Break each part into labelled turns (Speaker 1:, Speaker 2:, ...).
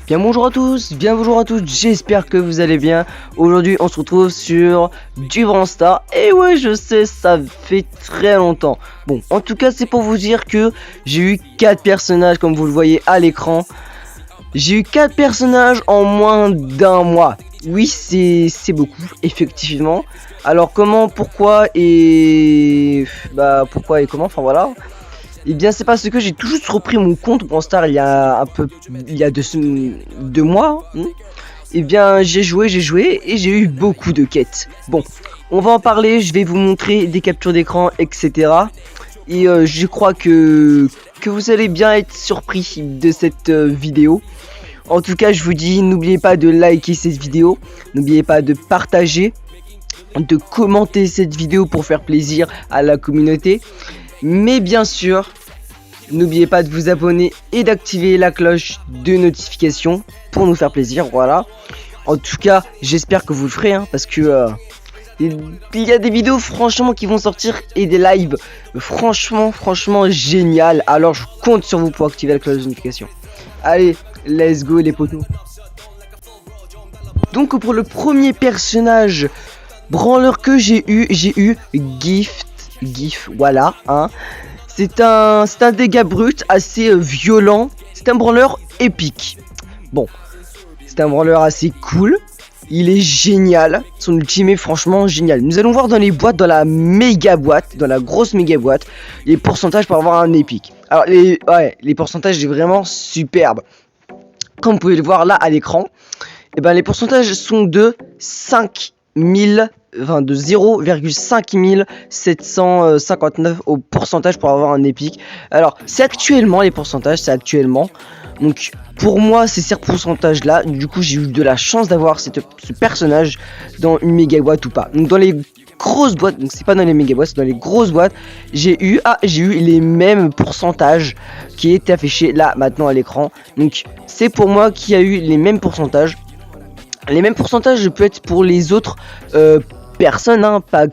Speaker 1: Bien bonjour à tous, j'espère que vous allez bien. Aujourd'hui on se retrouve sur du Brawl Stars. Et ouais, je sais, ça fait très longtemps. Bon, en tout cas c'est pour vous dire que j'ai eu 4 personnages comme vous le voyez à l'écran. J'ai eu 4 personnages en moins d'un mois. Oui, c'est beaucoup, effectivement. Alors comment, pourquoi et... pourquoi et comment, enfin voilà. Et bien c'est parce que j'ai tout juste repris mon compte Brawl Stars il y a deux mois. Et bien j'ai joué et j'ai eu beaucoup de quêtes. Bon, on va en parler, je vais vous montrer des captures d'écran, etc. Et je crois que vous allez bien être surpris de cette vidéo. En tout cas, je vous dis, n'oubliez pas de liker cette vidéo, n'oubliez pas de partager, de commenter cette vidéo pour faire plaisir à la communauté. Mais bien sûr, n'oubliez pas de vous abonner et d'activer la cloche de notification pour nous faire plaisir, voilà. En tout cas, j'espère que vous le ferez, hein, parce que il y a des vidéos franchement qui vont sortir et des lives franchement génial. Alors je compte sur vous pour activer la cloche de notification. Allez, let's go les potos. Donc pour le premier personnage branleur que j'ai eu Gift, voilà, hein. C'est un dégât brut assez violent. C'est un branleur épique. Bon, c'est un branleur assez cool. Il est génial. Son ultime est franchement génial. Nous allons voir dans les boîtes, dans la méga boîte, dans la grosse méga boîte, les pourcentages pour avoir un épique. Alors les pourcentages c'est vraiment superbe. Comme vous pouvez le voir là à l'écran, et ben les pourcentages sont de 0,5759 au pourcentage pour avoir un épique. Alors c'est actuellement les pourcentages, c'est actuellement. Donc pour moi c'est ces pourcentages là. Du coup j'ai eu de la chance d'avoir ce personnage dans une méga boîte ou pas. Donc dans les grosses boîtes, donc c'est pas dans les méga boîtes, c'est dans les grosses boîtes, j'ai eu les mêmes pourcentages qui étaient affichés là maintenant à l'écran. Donc c'est pour moi qui a eu les mêmes pourcentages. Les mêmes pourcentages peut être pour les autres personnes, hein, pas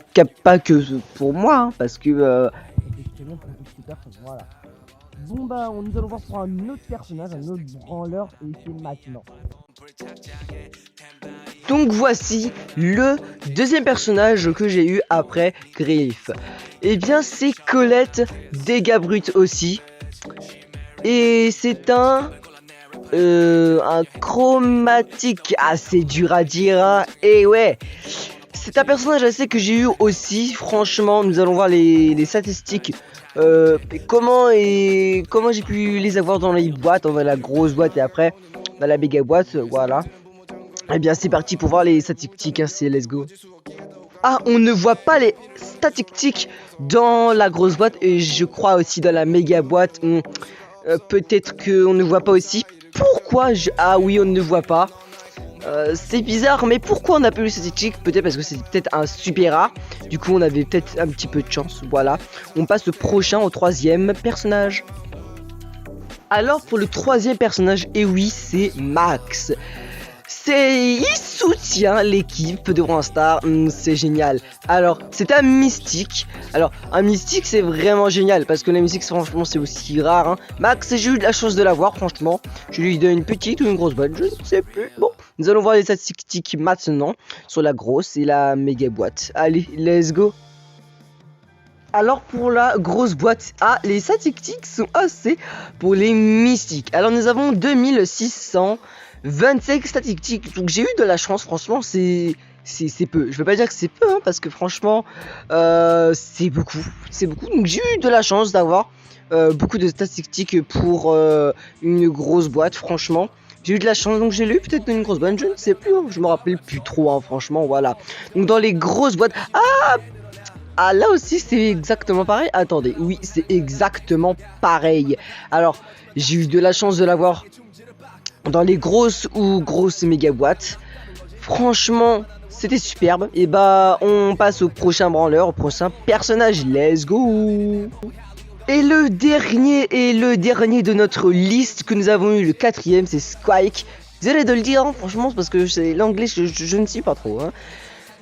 Speaker 1: que pour moi, hein, parce que voilà. Bon bah nous allons voir pour un autre personnage, un autre branleur, et c'est maintenant. Donc voici le deuxième personnage que j'ai eu après Griff. Et bien c'est Colette, dégâts bruts aussi. Et c'est un chromatique assez dur à dire, hein. Et ouais, c'est un personnage assez que j'ai eu aussi. Franchement, nous allons voir les statistiques. Comment j'ai pu les avoir dans les boîtes. On va la grosse boîte et après dans la méga boîte, voilà. Et bien c'est parti pour voir les statistiques, hein, c'est let's go. Ah, on ne voit pas les statistiques dans la grosse boîte et je crois aussi dans la méga boîte. Peut-être qu'on ne voit pas aussi. Pourquoi Ah oui, on ne voit pas. C'est bizarre, mais pourquoi on a pas eu les statistiques? Peut-être parce que c'est peut-être un super rare. Du coup, on avait peut-être un petit peu de chance. Voilà. On passe au prochain, au troisième personnage. Alors, pour le troisième personnage, et oui, c'est Max. Il soutient l'équipe de Brawl Stars, c'est génial. Alors, c'est un mystique. Alors, un mystique, c'est vraiment génial parce que les mystiques, franchement, c'est aussi rare, hein. Max, j'ai eu de la chance de l'avoir, franchement. Je lui donne une petite ou une grosse boîte, je ne sais plus. Bon, nous allons voir les statistiques maintenant sur la grosse et la méga boîte. Allez, let's go. Alors pour la grosse boîte, les statistiques sont assez pour les mystiques. Alors nous avons 2625 statistiques. Donc j'ai eu de la chance, franchement, c'est peu. Je veux pas dire que c'est peu, hein, parce que franchement, c'est beaucoup. Donc j'ai eu de la chance d'avoir beaucoup de statistiques pour une grosse boîte, franchement. J'ai eu de la chance, donc j'ai lu peut-être une grosse boîte, je ne sais plus, hein, je me rappelle plus trop, hein, franchement, voilà. Donc dans les grosses boîtes, là aussi c'est exactement pareil. Attendez, oui, c'est exactement pareil. Alors, j'ai eu de la chance de l'avoir dans les grosses méga boîtes. Franchement, c'était superbe. Et bah, on passe au prochain branleur, au prochain personnage. Let's go. Et le dernier de notre liste que nous avons eu, le quatrième, c'est Spike. Désolé de le dire, hein, franchement, parce que c'est l'anglais, je ne sais pas trop, hein.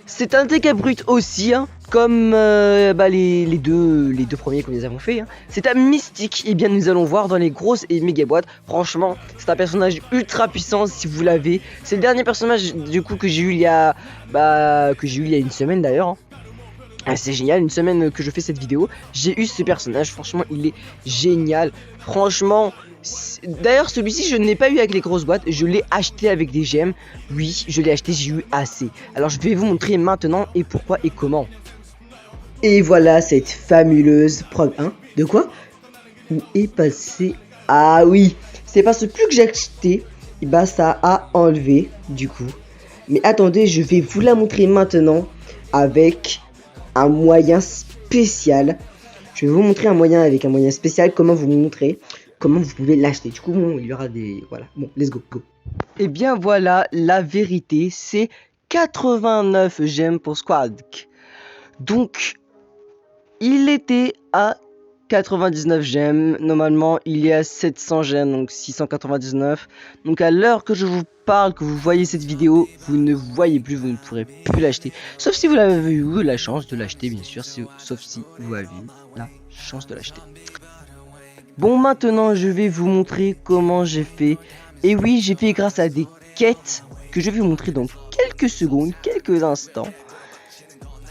Speaker 1: C'est un dégât brut aussi, hein. comme les deux premiers que nous avons fait, hein. C'est un mystique, et bien nous allons voir dans les grosses et méga boîtes. Franchement, c'est un personnage ultra puissant si vous l'avez. C'est le dernier personnage du coup que j'ai eu il y a une semaine d'ailleurs, hein. C'est génial, une semaine que je fais cette vidéo, j'ai eu ce personnage, franchement il est génial, franchement. D'ailleurs celui-ci je ne l'ai pas eu avec les grosses boîtes, je l'ai acheté avec des gemmes. Oui, je l'ai acheté, j'ai eu assez. Alors je vais vous montrer maintenant et pourquoi et comment. Et voilà cette fabuleuse preuve. Hein, de quoi? Où est passé? Ah oui, c'est parce que plus que j'ai acheté, et bah ça a enlevé du coup. Mais attendez, je vais vous la montrer maintenant avec un moyen spécial. Je vais vous montrer un moyen avec un moyen spécial, comment vous montrer comment vous pouvez l'acheter. Du coup, bon, il y aura des... Voilà, bon, let's go. Et bien voilà, la vérité, c'est 89 gemmes pour Squawk. Donc, il était à 99 gemmes, normalement il y a 700 gemmes, donc 699. Donc à l'heure que je vous parle, que vous voyez cette vidéo, vous ne voyez plus, vous ne pourrez plus l'acheter. Sauf si vous avez eu la chance de l'acheter, bien sûr, sauf si vous avez eu la chance de l'acheter. Bon, maintenant je vais vous montrer comment j'ai fait. Et oui, j'ai fait grâce à des quêtes que je vais vous montrer dans quelques secondes, quelques instants.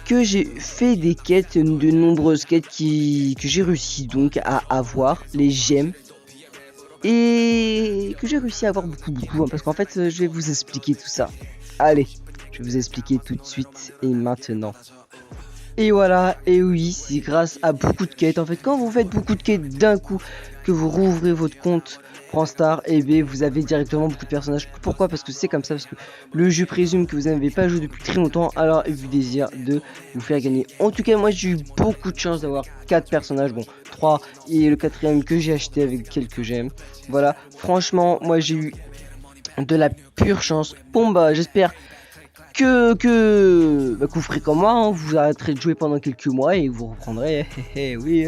Speaker 1: Que j'ai fait des quêtes, de nombreuses quêtes que j'ai réussi donc à avoir les gemmes et que j'ai réussi à avoir beaucoup hein, parce qu'en fait je vais vous expliquer tout ça. Allez, je vais vous expliquer tout de suite et maintenant. Et voilà, et oui, c'est grâce à beaucoup de quêtes. En fait, quand vous faites beaucoup de quêtes d'un coup, que vous rouvrez votre compte Brawnstar, et bien vous avez directement beaucoup de personnages. Pourquoi? Parce que c'est comme ça, parce que le jeu présume que vous n'avez pas joué depuis très longtemps, alors il vous désire de vous faire gagner. En tout cas, moi j'ai eu beaucoup de chance d'avoir 4 personnages, bon 3 et le 4ème que j'ai acheté avec quelques gemmes. Voilà, franchement, moi j'ai eu de la pure chance. Bon bah j'espère que vous ferez comme moi, hein, vous arrêterez de jouer pendant quelques mois et vous reprendrez. Oui.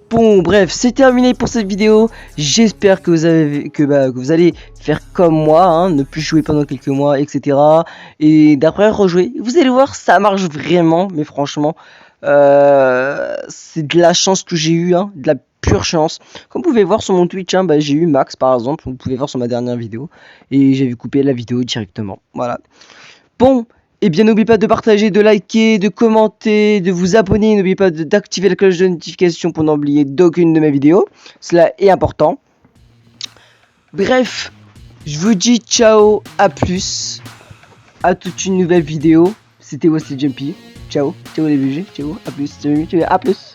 Speaker 1: Bon bref, c'est terminé pour cette vidéo. J'espère que vous allez faire comme moi, hein, ne plus jouer pendant quelques mois, etc. Et d'après rejouer, vous allez voir, ça marche vraiment. Mais franchement, c'est de la chance que j'ai eu, hein, de la pure chance. Comme vous pouvez voir sur mon Twitch, hein, j'ai eu Max par exemple, vous pouvez voir sur ma dernière vidéo. Et j'avais coupé la vidéo directement, voilà. Bon, et bien n'oubliez pas de partager, de liker, de commenter, de vous abonner. N'oubliez pas d'activer la cloche de notification pour n'oublier d'aucune de mes vidéos. Cela est important. Bref, je vous dis ciao, à plus, à toute une nouvelle vidéo. C'était Wesley Jumpy. Ciao les BG, ciao, à plus, à plus.